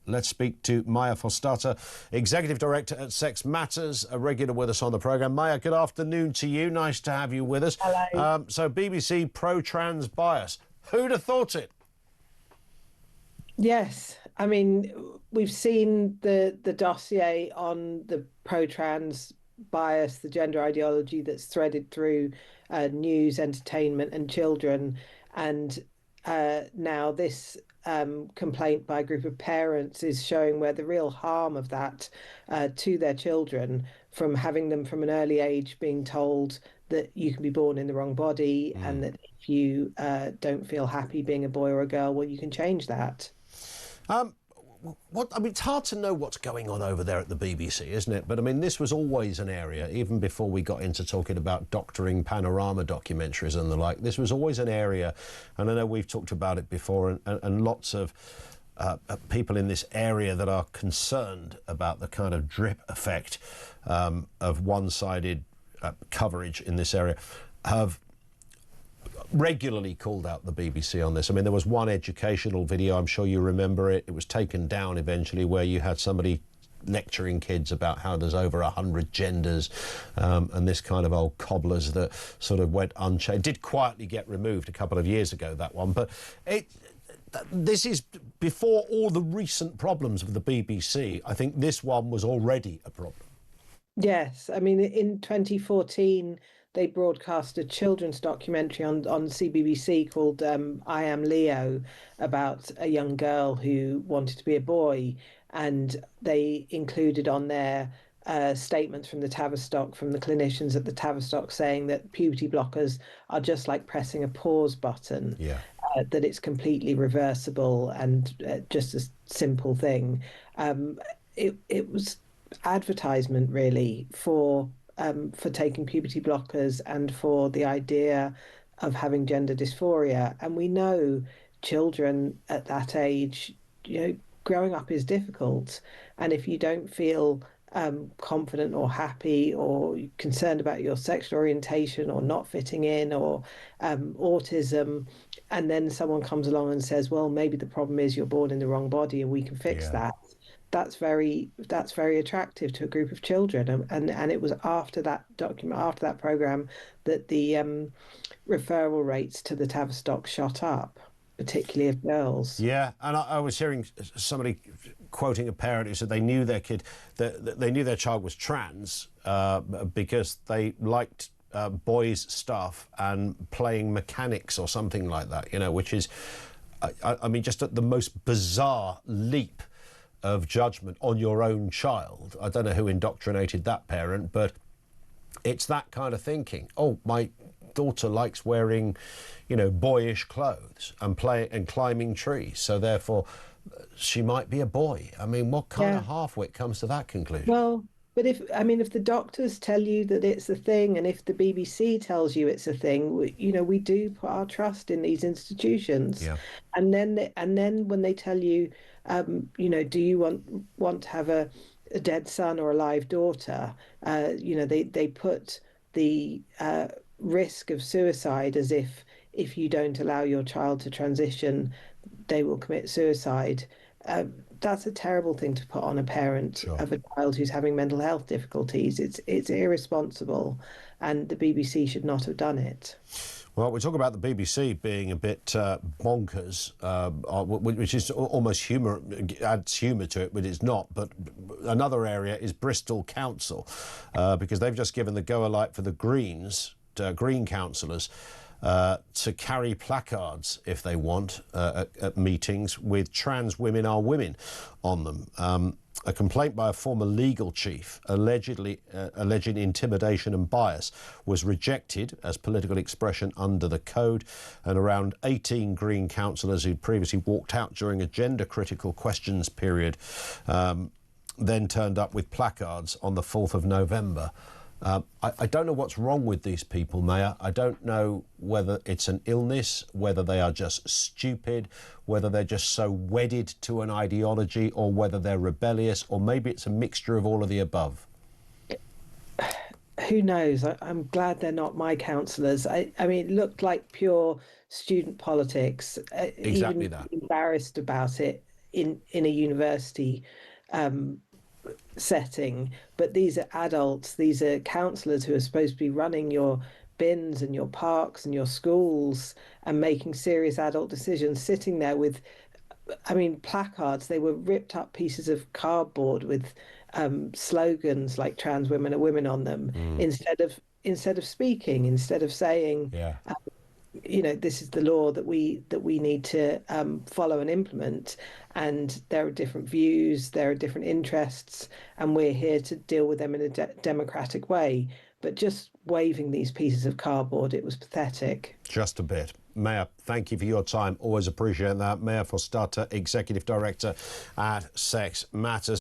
Let's speak to Maya Forstater, Executive Director at Sex Matters, a regular with us on the programme. Maya, good afternoon to you. Nice to have you with us. Hello. So BBC pro-trans bias. Who'd have thought it? Yes, I mean, we've seen the dossier on the pro-trans bias, the gender ideology that's threaded through news, entertainment, and children, and now this complaint by a group of parents is showing where the real harm of that to their children, from having them from an early age being told that you can be born in the wrong body, and that if you don't feel happy being a boy or a girl, well, you can change that. It's hard to know what's going on over there at the BBC, isn't it? But I mean, this was always an area, even before we got into talking about doctoring panorama documentaries and the like. This was always an area, and I know we've talked about it before, and lots of people in this area that are concerned about the kind of drip effect of one-sided coverage in this area have regularly called out the BBC on this. I mean, there was one educational video, I'm sure you remember it. It was taken down eventually, where you had somebody lecturing kids about how there's over 100 genders, and this kind of old cobblers that sort of went unchanged. It did quietly get removed a couple of years ago, that one, but this is before all the recent problems with the BBC. I think this one was already a problem. Yes, I mean, in 2014, they broadcast a children's documentary on CBBC called I Am Leo, about a young girl who wanted to be a boy, and they included on there statements from the Tavistock, from the clinicians at the Tavistock, saying that puberty blockers are just like pressing a pause button. Yeah. That it's completely reversible and just a simple thing. It was advertisement really for taking puberty blockers and for the idea of having gender dysphoria. And we know children at that age, growing up is difficult. And if you don't feel confident or happy or concerned about your sexual orientation or not fitting in or autism, and then someone comes along and says, well, maybe the problem is you're born in the wrong body and we can fix that. That's very attractive to a group of children, and it was after that program, that the referral rates to the Tavistock shot up, particularly of girls. Yeah, and I was hearing somebody quoting a parent who said they knew their kid, that they knew their child was trans because they liked boys' stuff and playing mechanics or something like that, which is, I mean, just the most bizarre leap of judgment on your own child. I don't know who indoctrinated that parent, but it's that kind of thinking. Oh, my daughter likes wearing, boyish clothes and climbing trees, so therefore she might be a boy. I mean, what kind of half-wit comes to that conclusion? Well, but if the doctors tell you that it's a thing, and if the BBC tells you it's a thing, we do put our trust in these institutions. Yeah. And then when they tell you, do you want to have a dead son or a live daughter? They put the risk of suicide as if you don't allow your child to transition, they will commit suicide. That's a terrible thing to put on a parent of a child who's having mental health difficulties. It's irresponsible, and the BBC should not have done it. Well, we talk about the BBC being a bit bonkers, which is almost humour, adds humour to it, but it's not. But another area is Bristol Council, because they've just given the go-alight for the Greens, Green councillors, to carry placards, if they want, at meetings with "Trans women are women" on them. A complaint by a former legal chief alleging intimidation and bias was rejected as political expression under the code, and around 18 Green councillors who'd previously walked out during a gender-critical questions period then turned up with placards on the 4th of November. I don't know what's wrong with these people, Mayor. I don't know whether it's an illness, whether they are just stupid, whether they're just so wedded to an ideology, or whether they're rebellious, or maybe it's a mixture of all of the above. Who knows? I'm glad they're not my councillors. I mean, it looked like pure student politics. Exactly even that. Embarrassed about it, in a university setting, but these are adults, these are counsellors who are supposed to be running your bins and your parks and your schools and making serious adult decisions, sitting there with, I mean, placards. They were ripped up pieces of cardboard with slogans like "trans women are women" on them, instead of speaking, instead of saying, Yeah. this is the law that we need to follow and implement, and there are different views, there are different interests, and we're here to deal with them in a democratic way. But just waving these pieces of cardboard, it was pathetic. Just a bit. Mayor, thank you for your time. Always appreciate that. Mayor Forstater, Executive Director at Sex Matters.